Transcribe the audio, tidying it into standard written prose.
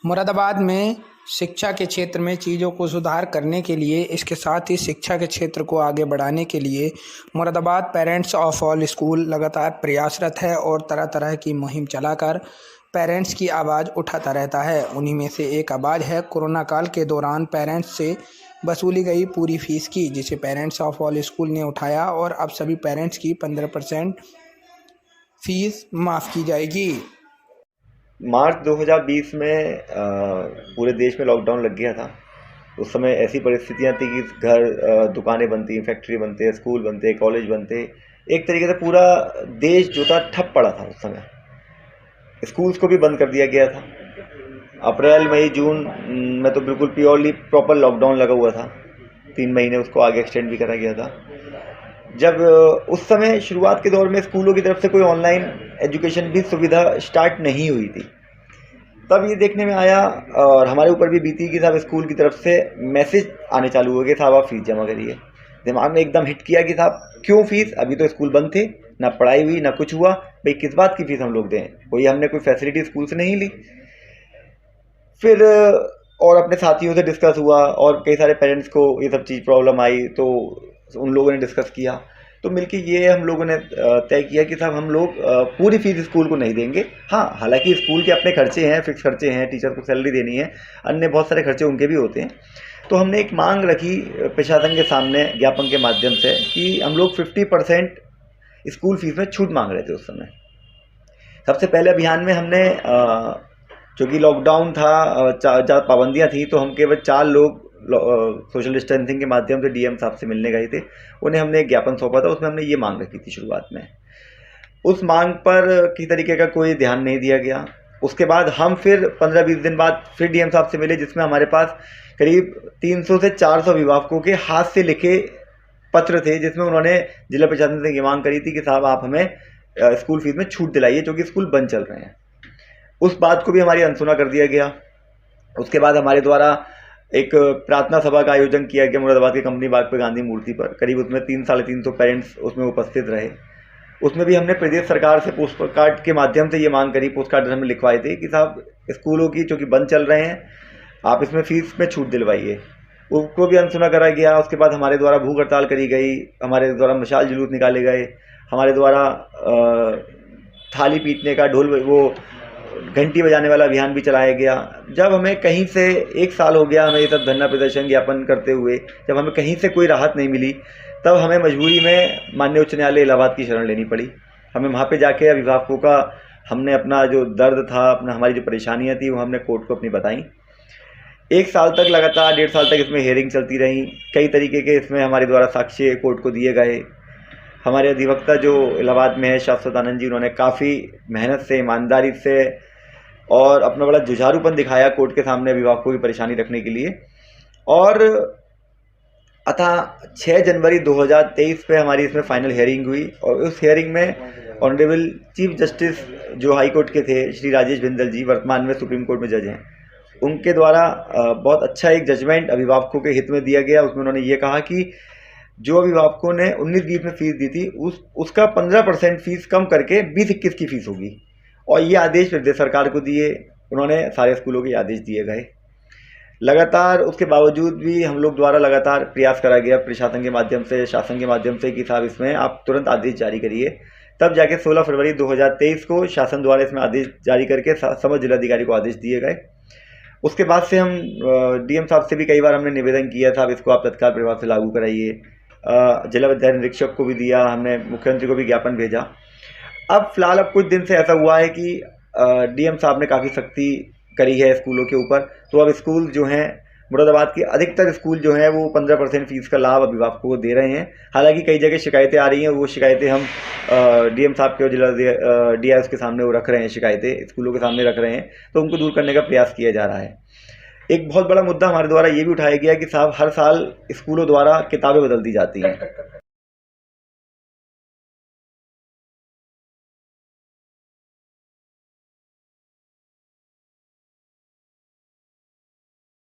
मुरादाबाद में शिक्षा के क्षेत्र में चीज़ों को सुधार करने के लिए, इसके साथ ही शिक्षा के क्षेत्र को आगे बढ़ाने के लिए Moradabad parents of all school लगातार प्रयासरत है और तरह तरह की मुहिम चलाकर पेरेंट्स की आवाज़ उठाता रहता है। उन्हीं में से एक आवाज़ है कोरोना काल के दौरान पेरेंट्स से वसूली गई पूरी फीस की, जिसे पेरेंट्स ऑफ ऑल स्कूल ने उठाया और अब सभी पेरेंट्स की 15% फीस माफ़ की जाएगी। मार्च 2020 में पूरे देश में लॉकडाउन लग गया था। उस समय ऐसी परिस्थितियां थी कि घर, दुकानें बनती, फैक्ट्री बनते, स्कूल बनते, कॉलेज बनते, एक तरीके से पूरा देश जो था ठप पड़ा था। उस समय स्कूल्स को भी बंद कर दिया गया था। अप्रैल मई जून में तो बिल्कुल प्योरली प्रॉपर लॉकडाउन लगा हुआ था। 3 महीने उसको आगे एक्सटेंड भी करा गया था। जब उस समय शुरुआत के दौर में स्कूलों की तरफ से कोई ऑनलाइन एजुकेशन भी सुविधा स्टार्ट नहीं हुई थी, तब ये देखने में आया और हमारे ऊपर भी बीती कि साहब स्कूल की तरफ से मैसेज आने चालू हो गए, साहब आप फीस जमा करिए। दिमाग में एकदम हिट किया कि साहब क्यों फीस, अभी तो स्कूल बंद थे, ना पढ़ाई हुई ना कुछ हुआ, भाई किस बात की फीस हम लोग दें, कोई हमने कोई फैसिलिटी स्कूल से नहीं ली। फिर और अपने साथियों से डिस्कस हुआ और कई सारे पेरेंट्स को ये सब चीज़ प्रॉब्लम आई, तो उन लोगों ने डिस्कस किया, तो मिलके ये हम लोगों ने तय किया कि साहब हम लोग पूरी फीस स्कूल को नहीं देंगे। हाँ, हालांकि स्कूल के अपने खर्चे हैं, फिक्स खर्चे हैं, टीचर को सैलरी देनी है, अन्य बहुत सारे खर्चे उनके भी होते हैं। तो हमने एक मांग रखी प्रशासन के सामने ज्ञापन के माध्यम से कि हम लोग 50% स्कूल फीस में छूट मांग रहे थे। उस समय सबसे पहले अभियान में हमने चूँकि लॉकडाउन था, पाबंदियाँ थी, तो हम केवल 4 लोग सोशल डिस्टेंसिंग के माध्यम से डीएम साहब से मिलने गए थे। उन्हें हमने एक ज्ञापन सौंपा था, उसमें हमने ये मांग रखी थी शुरुआत में। उस मांग पर किसी तरीके का कोई ध्यान नहीं दिया गया। उसके बाद हम फिर 15-20 दिन बाद फिर डीएम साहब से मिले, जिसमें हमारे पास करीब 300 से 400 अभिभावकों के हाथ से लिखे पत्र थे, जिसमें उन्होंने जिला प्रशासन से ये मांग करी थी कि साहब आप हमें स्कूल फीस में छूट दिलाइए, क्योंकि स्कूल बंद चल रहे हैं। उस बात को भी हमारी अनसुना कर दिया गया। उसके बाद हमारे द्वारा एक प्रार्थना सभा का आयोजन किया गया मुरादाबाद के कंपनी बाग पे गांधी मूर्ति पर। करीब उसमें 300-350 पेरेंट्स उसमें उपस्थित रहे। उसमें भी हमने प्रदेश सरकार से पोस्ट कार्ड के माध्यम से ये मांग करी, पोस्ट कार्ड हमें लिखवाए थे कि साहब स्कूलों की चूँकि बंद चल रहे हैं, आप इसमें फीस में छूट दिलवाइए। उसको भी अनसुना करा गया। उसके बाद हमारे द्वारा भूख हड़ताल करी गई, हमारे द्वारा मशाल जुलूस निकाले गए, हमारे द्वारा थाली पीटने का, ढोल वो घंटी बजाने वाला अभियान भी चलाया गया। जब हमें कहीं से 1 साल हो गया हमें ये सब धरना प्रदर्शन ज्ञापन करते हुए, जब हमें कहीं से कोई राहत नहीं मिली, तब हमें मजबूरी में माननीय उच्च न्यायालय इलाहाबाद की शरण लेनी पड़ी। हमें वहाँ पे जाके अभिभावकों का हमने अपना जो दर्द था, अपना हमारी जो परेशानियाँ थी, वो हमने कोर्ट को अपनी बताई। 1 साल तक लगातार, 1.5 साल तक इसमें हेयरिंग चलती रही। कई तरीके के इसमें हमारे द्वारा साक्ष्य कोर्ट को दिए गए। हमारे अधिवक्ता जो इलाहाबाद में है शाश्वत आनंद जी, उन्होंने काफ़ी मेहनत से, ईमानदारी से और अपना बड़ा जुझारूपन दिखाया कोर्ट के सामने अभिभावकों की परेशानी रखने के लिए। और अतः 6 जनवरी 2023 पे हमारी इसमें फाइनल हेयरिंग हुई और उस हेयरिंग में ऑनरेबल चीफ जस्टिस जो हाई कोर्ट के थे, श्री राजेश बिंदल जी, वर्तमान में सुप्रीम कोर्ट में जज हैं, उनके द्वारा बहुत अच्छा एक जजमेंट अभिभावकों के हित में दिया गया। उसमें उन्होंने ये कहा कि जो अभिभावकों ने 19-20 में फीस दी थी, उसका 15% फीस कम करके 20-21 की फीस होगी। और ये आदेश प्रदेश सरकार को दिए, उन्होंने सारे स्कूलों के आदेश दिए गए। लगातार उसके बावजूद भी हम लोग द्वारा लगातार प्रयास करा गया प्रशासन के माध्यम से, शासन के माध्यम से कि साहब इसमें आप तुरंत आदेश जारी करिए। तब जाके 16 फरवरी 2023 को शासन द्वारा इसमें आदेश जारी करके समस्त जिलाधिकारी को आदेश दिए गए। उसके बाद से हम डीएम साहब से भी कई बार हमने निवेदन किया, साहब इसको आप तत्काल प्रभाव से लागू कराइए। जिला विद्यालय निरीक्षक को भी दिया हमने, मुख्यमंत्री को भी ज्ञापन भेजा। अब फिलहाल कुछ दिन से ऐसा हुआ है कि डीएम साहब ने काफ़ी सख्ती करी है स्कूलों के ऊपर, तो अब स्कूल जो हैं मुरादाबाद के अधिकतर स्कूल जो हैं वो 15% फीस का लाभ अभिभावकों को दे रहे हैं। हालांकि कई जगह शिकायतें आ रही हैं, वो शिकायतें हम डीएम साहब के और जिला डीआईएस के सामने वो रख रहे हैं, शिकायतें स्कूलों के सामने रख रहे हैं, तो उनको दूर करने का प्रयास किया जा रहा है। एक बहुत बड़ा मुद्दा हमारे द्वारा ये भी उठाया गया कि साहब हर साल स्कूलों द्वारा किताबें बदल दी जाती हैं।